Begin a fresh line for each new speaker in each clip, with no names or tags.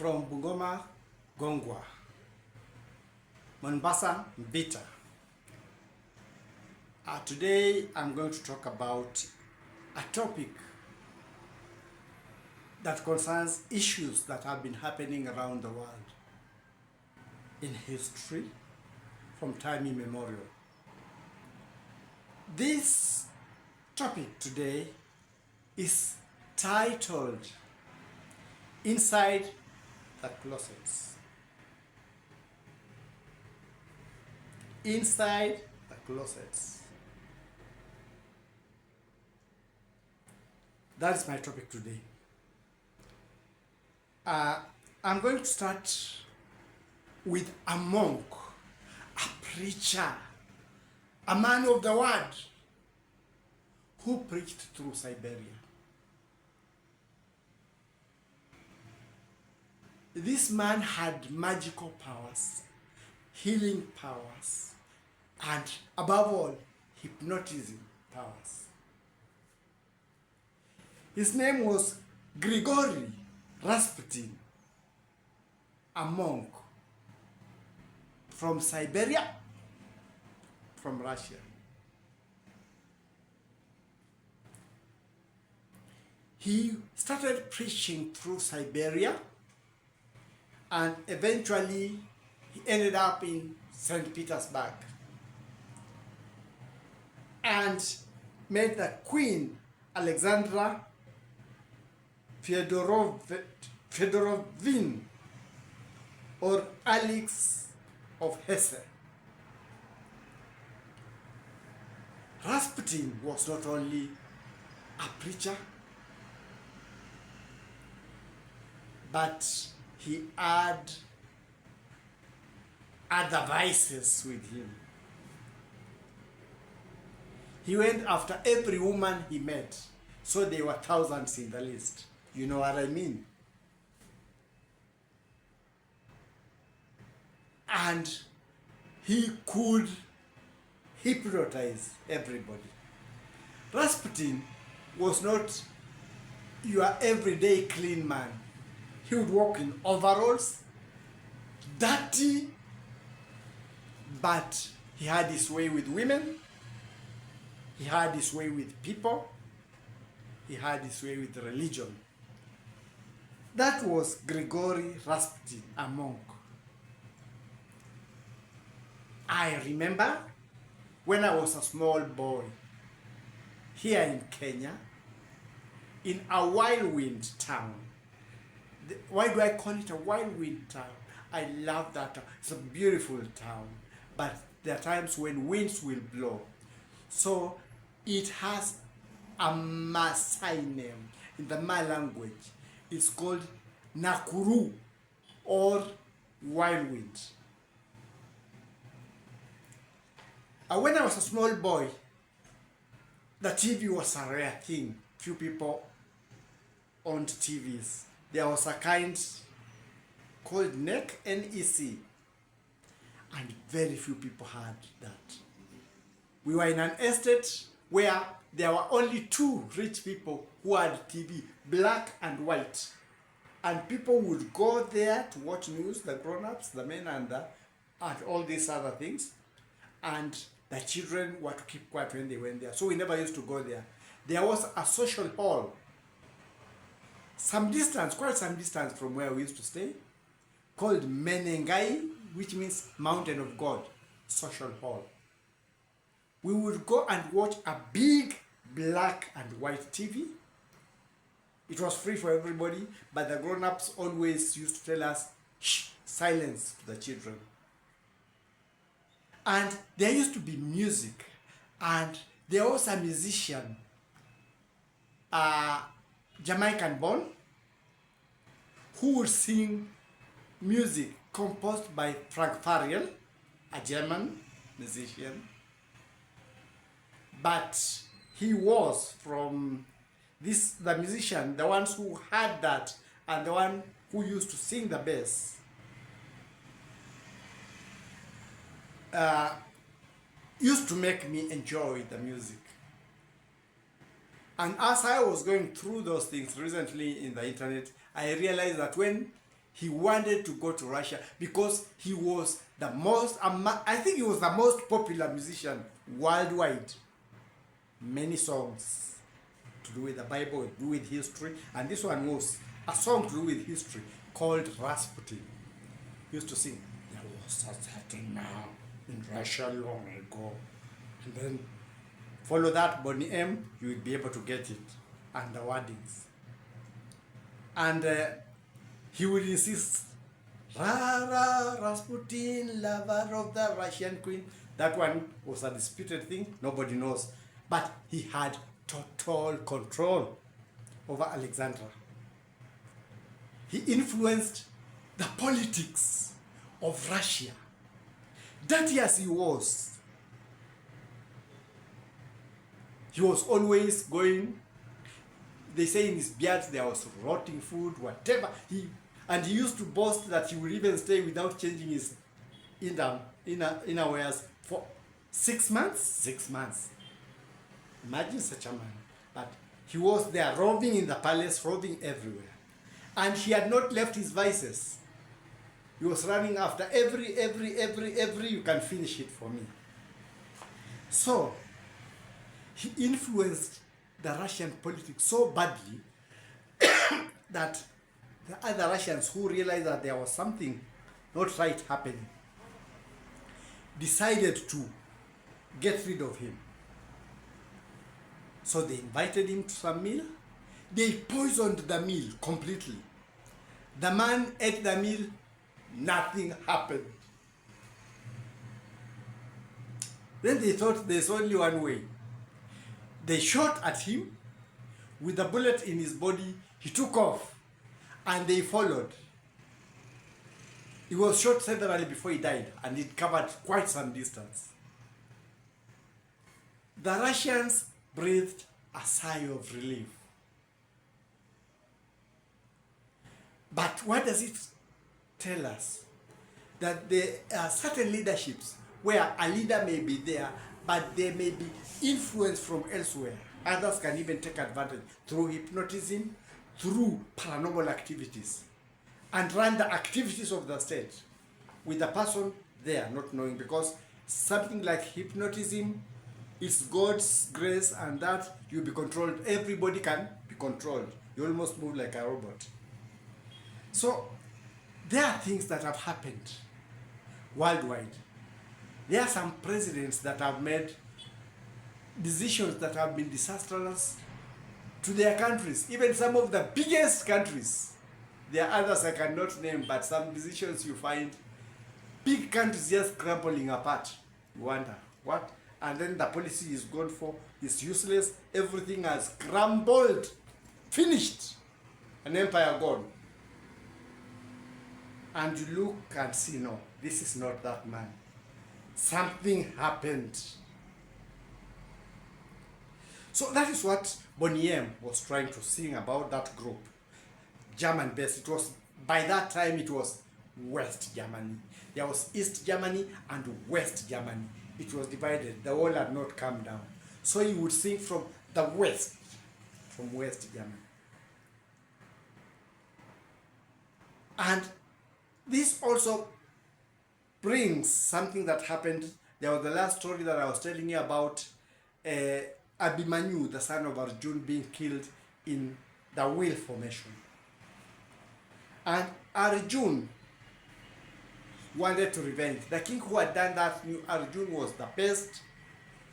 from Bungoma, Gongwa, MONBASA, MVITA. Today I'm going to talk about a topic that concerns issues that have been happening around the world in history from time immemorial. This topic today is titled Inside the Closets. Inside the Closets. That is my topic today. I'm going to start with a monk, a preacher, a man of the word who preached through Siberia. This man had magical powers, healing powers, and above all, hypnotism powers. His name was Grigory Rasputin, a monk from Siberia, from Russia. He started preaching through Siberia, and eventually he ended up in St. Petersburg and met the Queen Alexandra Fedorovin, or Alex of Hesse. Rasputin was not only a preacher, but he had other vices with him. He went after every woman he met, so there were thousands in the list. You know what I mean? And he could hypnotize everybody. Rasputin was not your everyday clean man. He would walk in overalls, dirty, but he had his way with women, he had his way with people, he had his way with religion. That was Grigory Rasputin, a monk. I remember when I was a small boy here in Kenya, in a whirlwind town. Why do I call it a whirlwind town? I love that town. It's a beautiful town, but there are times when winds will blow. So it has a Maasai name in the Ma language. It's called Nakuru, or whirlwind. When I was a small boy, the TV was a rare thing. Few people owned TVs. There was a kind called NEC, N-E-C, and very few people had that. We were in an estate where there were only two rich people who had TV, black and white. And people would go there to watch news, the grown-ups, the men, and all these other things. And the children were to keep quiet when they went there. So we never used to go there. There was a social hall, quite some distance from where we used to stay, called Menengai, which means Mountain of God, social hall. We would go and watch a big black and white TV. It was free for everybody, but the grown-ups always used to tell us, shh, silence to the children. And there used to be music, and there was a musician, Jamaican born, who would sing music composed by Frank Fariel, a German musician. But he was from the musician, the ones who had that, and the one who used to sing the bass. Used to make me enjoy the music. And as I was going through those things recently in the internet, I realized that when he wanted to go to Russia because he was the most, I think he was the most popular musician worldwide. Many songs to do with the Bible, to do with history, and this one was a song to do with history called Rasputin. He used to sing, there was a certain man in Russia long ago. And then follow that, Bonnie M, you will be able to get it, and the wordings. And he would insist, Rara Rasputin, lover of the Russian queen. That one was a disputed thing, nobody knows. But he had total control over Alexandra. He influenced the politics of Russia. Dirty as he was always going, they say in his beard there was rotting food, whatever. And he used to boast that he would even stay without changing his inner wears for 6 months. 6 months. Imagine such a man. But he was there, roving in the palace, roving everywhere. And he had not left his vices. He was running after every, you can finish it for me. So, he influenced the Russian politics so badly that the other Russians who realized that there was something not right happening decided to get rid of him. So they invited him to some meal. They poisoned the meal completely. The man ate the meal, nothing happened. Then they thought there's only one way. They shot at him with a bullet in his body. He took off and they followed. He was shot severally before he died, and it covered quite some distance. The Russians breathed a sigh of relief. But what does it tell us? That there are certain leaderships where a leader may be there, but there may be influence from elsewhere. Others can even take advantage through hypnotism, through paranormal activities, and run the activities of the state with the person there not knowing, because something like hypnotism, it's God's grace, and that you'll be controlled. Everybody can be controlled. You almost move like a robot. So there are things that have happened worldwide. There are some presidents that have made decisions that have been disastrous to their countries, even some of the biggest countries. There are others I cannot name, but some decisions you find big countries just crumbling apart. You wonder, what? And then the policy is gone for, it's useless, everything has crumbled, finished, an empire gone. And you look and see, no, this is not that man. Something happened. So that is what Bonnie M was trying to sing about, that group. German based. It was, by that time it was West Germany. There was East Germany and West Germany. It was divided. The wall had not come down. So he would sing from the West, from West Germany. And this also brings something that happened. There was the last story that I was telling you about Abhimanyu, the son of Arjun, being killed in the wheel formation. And Arjun wanted to revenge. The king who had done that knew Arjun was the best,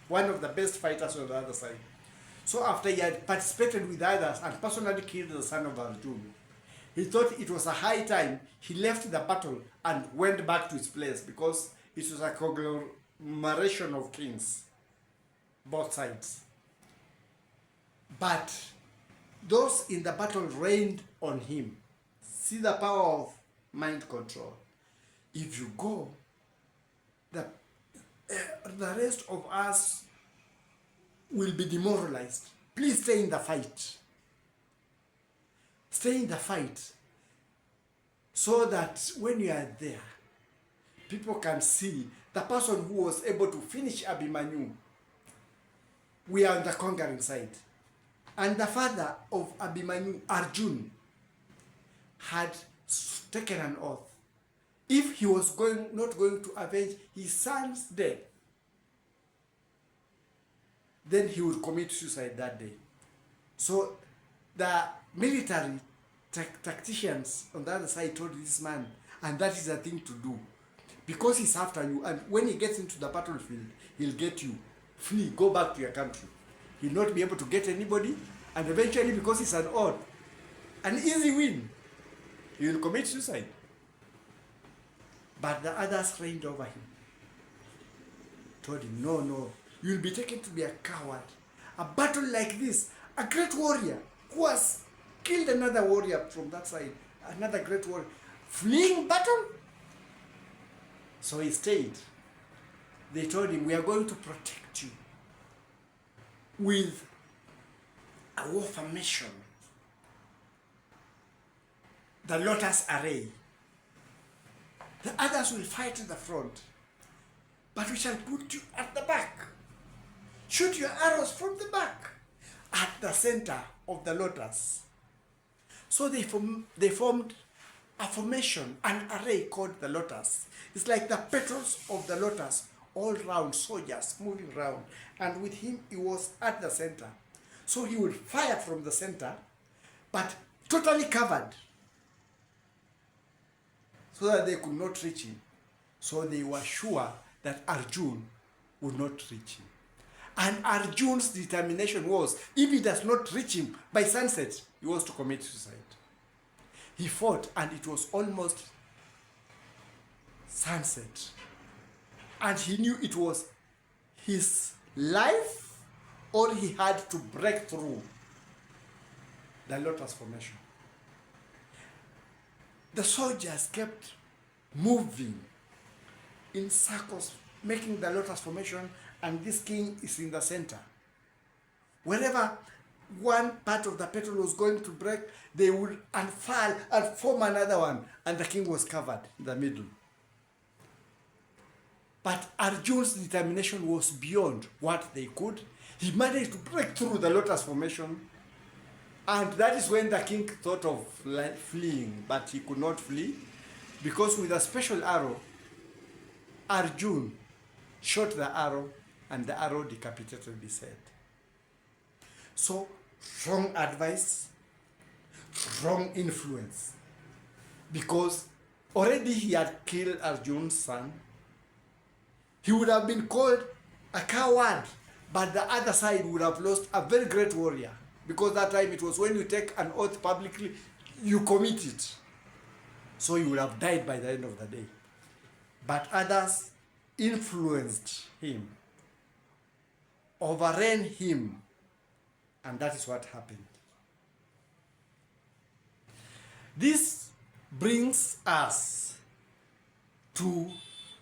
one of the best fighters on the other side. So after he had participated with others and personally killed the son of Arjun, he thought it was a high time he left the battle and went back to his place, because it was a conglomeration of kings, both sides. But those in the battle rained on him. See the power of mind control. If you go, the rest of us will be demoralized. Please stay in the fight. Stay in the fight, so that when you are there, people can see the person who was able to finish Abhimanyu. We are on the conquering side. And the father of Abhimanyu, Arjun, had taken an oath. If he was not going to avenge his son's death, then he would commit suicide that day. So the military tacticians on the other side told this man, and that is the thing to do, because he's after you, and when he gets into the battlefield, he'll get you. Flee, go back to your country. He'll not be able to get anybody, and eventually, because it's an odd, an easy win, he will commit suicide. But the others reigned over him, told him, no, no, you'll be taken to be a coward. A battle like this, a great warrior who has killed another warrior from that side, another great warrior, fleeing battle. So he stayed. They told him, we are going to protect you with a war formation, the lotus array. The others will fight in the front, but we shall put you at the back. Shoot your arrows from the back at the center of the lotus. So they formed a formation, an array called the lotus. It's like the petals of the lotus, all round, soldiers moving round. And with him, he was at the center. So he would fire from the center, but totally covered, so that they could not reach him. So they were sure that Arjun would not reach him. And Arjun's determination was, if he does not reach him by sunset, he was to commit suicide. He fought, and it was almost sunset. And he knew it was his life, or he had to break through the lotus formation. The soldiers kept moving in circles, making the lotus formation, and this king is in the center. Wherever one part of the petal was going to break, they would unfurl and form another one, and the king was covered in the middle. But Arjun's determination was beyond what they could. He managed to break through the lotus formation, and that is when the king thought of fleeing, but he could not flee, because with a special arrow, Arjun shot the arrow, and the arrow decapitated his head. So, strong advice, strong influence, because already he had killed Arjun's son. He would have been called a coward, but the other side would have lost a very great warrior, because that time it was when you take an oath publicly, you commit it. So he would have died by the end of the day. But others influenced him, overran him, and that is what happened. This brings us to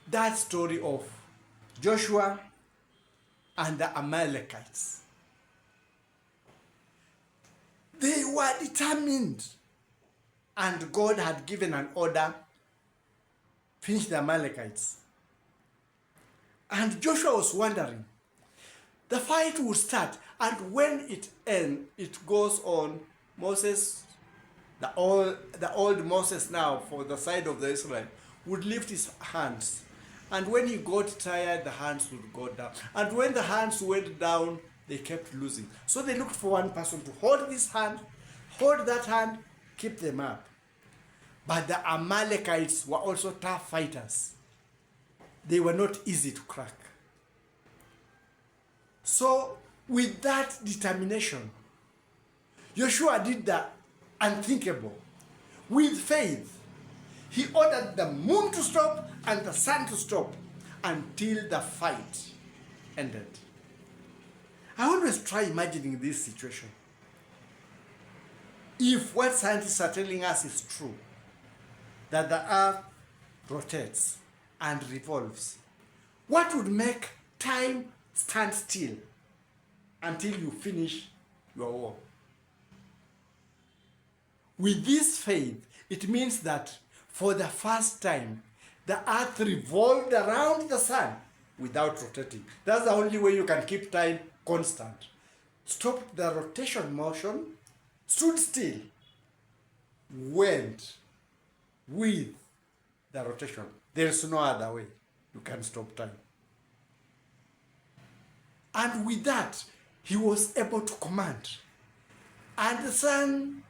that story of Joshua and the Amalekites. They were determined, and God had given an order, finish the Amalekites. And Joshua was wondering, the fight will start, and when it ends, it goes on. Moses, the old Moses now, for the side of the Israel, would lift his hands. And when he got tired, the hands would go down. And when the hands went down, they kept losing. So they looked for one person to hold this hand, hold that hand, keep them up. But the Amalekites were also tough fighters. They were not easy to crack. So, with that determination, Joshua did the unthinkable. With faith, he ordered the moon to stop and the sun to stop until the fight ended. I always try imagining this situation. If what scientists are telling us is true, that the earth rotates and revolves, what would make time stand still until you finish your war? With this faith, it means that for the first time, the earth revolved around the sun without rotating. That's the only way you can keep time constant. Stopped the rotation motion, stood still, went, with the rotation. There is no other way. You can stop time. And with that, he was able to command. And the sun,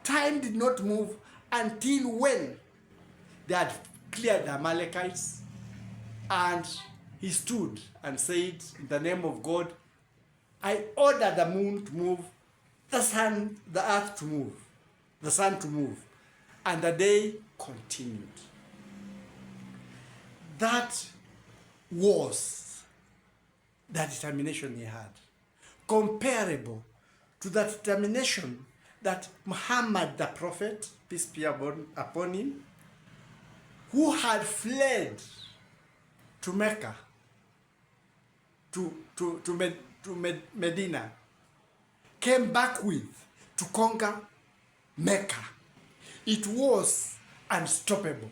time did not move until when they had cleared the Amalekites. And he stood and said, in the name of God, I order the moon to move, the sun, the earth to move, the sun to move. And the day continued. That was the determination he had, comparable to the determination that Muhammad the Prophet, peace be upon him, who had fled to Mecca, to Medina, came back with to conquer Mecca. It was unstoppable.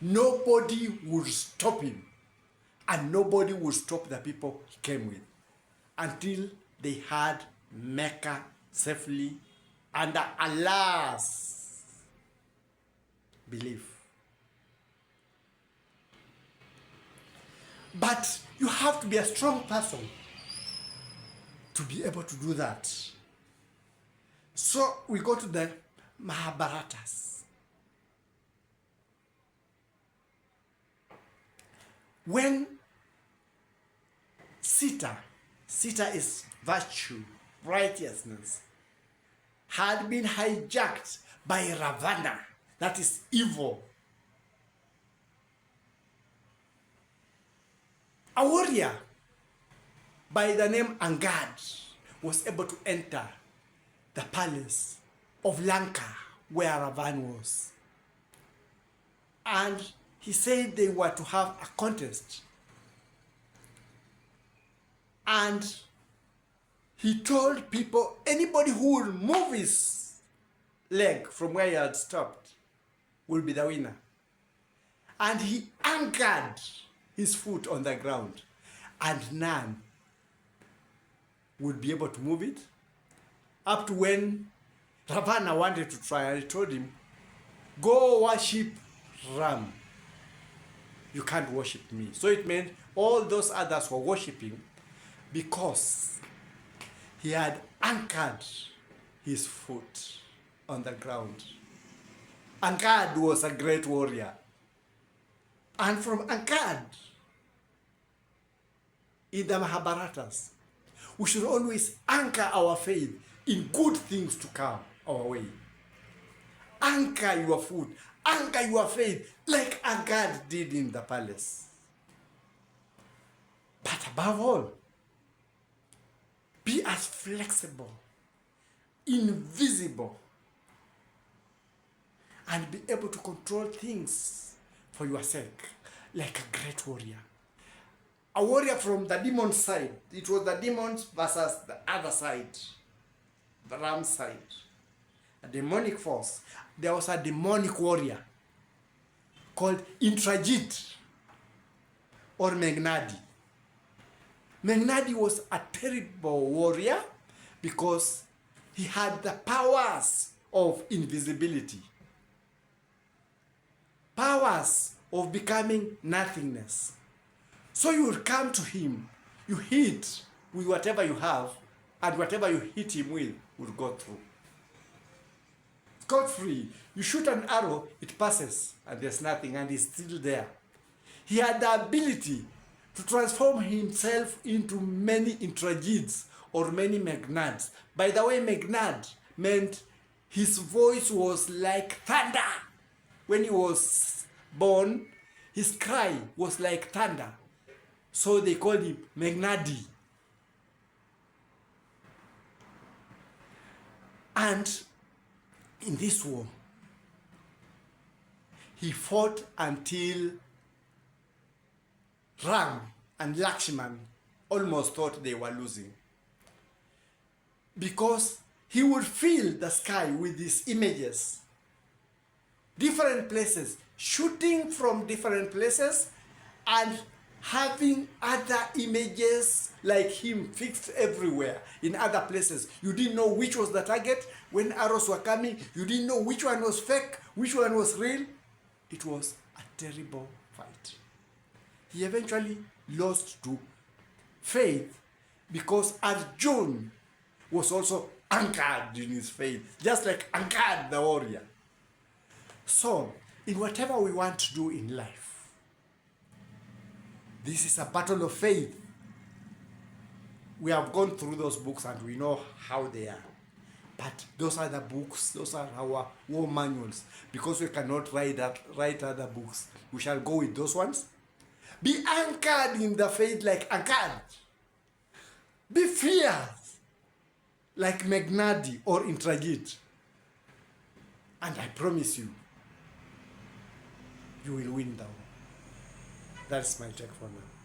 Nobody would stop him, and nobody would stop the people he came with until they had Mecca safely under Allah's belief. But you have to be a strong person to be able to do that. So we go to the Mahabharatas. When Sita is virtue, righteousness, had been hijacked by Ravana, that is evil. A warrior by the name Angad was able to enter the palace of Lanka where Ravan was. And he said they were to have a contest. And he told people, anybody who will move his leg from where he had stopped will be the winner. And he anchored his foot on the ground, and none would be able to move it, up to when Ravana wanted to try, and he told him, go worship Ram. You can't worship me. So it meant all those others were worshiping because he had anchored his foot on the ground. Angad was a great warrior. And from Angad, in the Mahabharatas, we should always anchor our faith in good things to come our way. Anchor your foot, anchor your faith like Angad did in the palace. But above all, be as flexible, invisible, and be able to control things for your sake, like a great warrior. A warrior from the demon side. It was the demons versus the other side, the ram side. A demonic force. There was a demonic warrior called Intrajit or Megnadi. Megnadi was a terrible warrior because he had the powers of invisibility, powers of becoming nothingness. So you would come to him, you hit with whatever you have, and whatever you hit him with will go through. Scot-free. You shoot an arrow, it passes, and there's nothing, and it's still there. He had the ability to transform himself into many Intrajids or many Megnads. By the way, Megnad meant his voice was like thunder. When he was born, his cry was like thunder. So they called him Megnadi. And in this war, he fought until Ram and Lakshman almost thought they were losing. Because he would fill the sky with these images. Different places, shooting from different places and having other images like him fixed everywhere in other places. You didn't know which was the target when arrows were coming. You didn't know which one was fake, which one was real. It was a terrible fight. He eventually lost to faith because Arjun was also anchored in his faith, just like Anchored the warrior. So, in whatever we want to do in life, this is a battle of faith. We have gone through those books and we know how they are. But those are the books, those are our war manuals. Because we cannot write other books, we shall go with those ones. Be anchored in the faith like Anchored. Be fierce like Magnadi or Intragit. And I promise you, you will win the war. That's my take for now.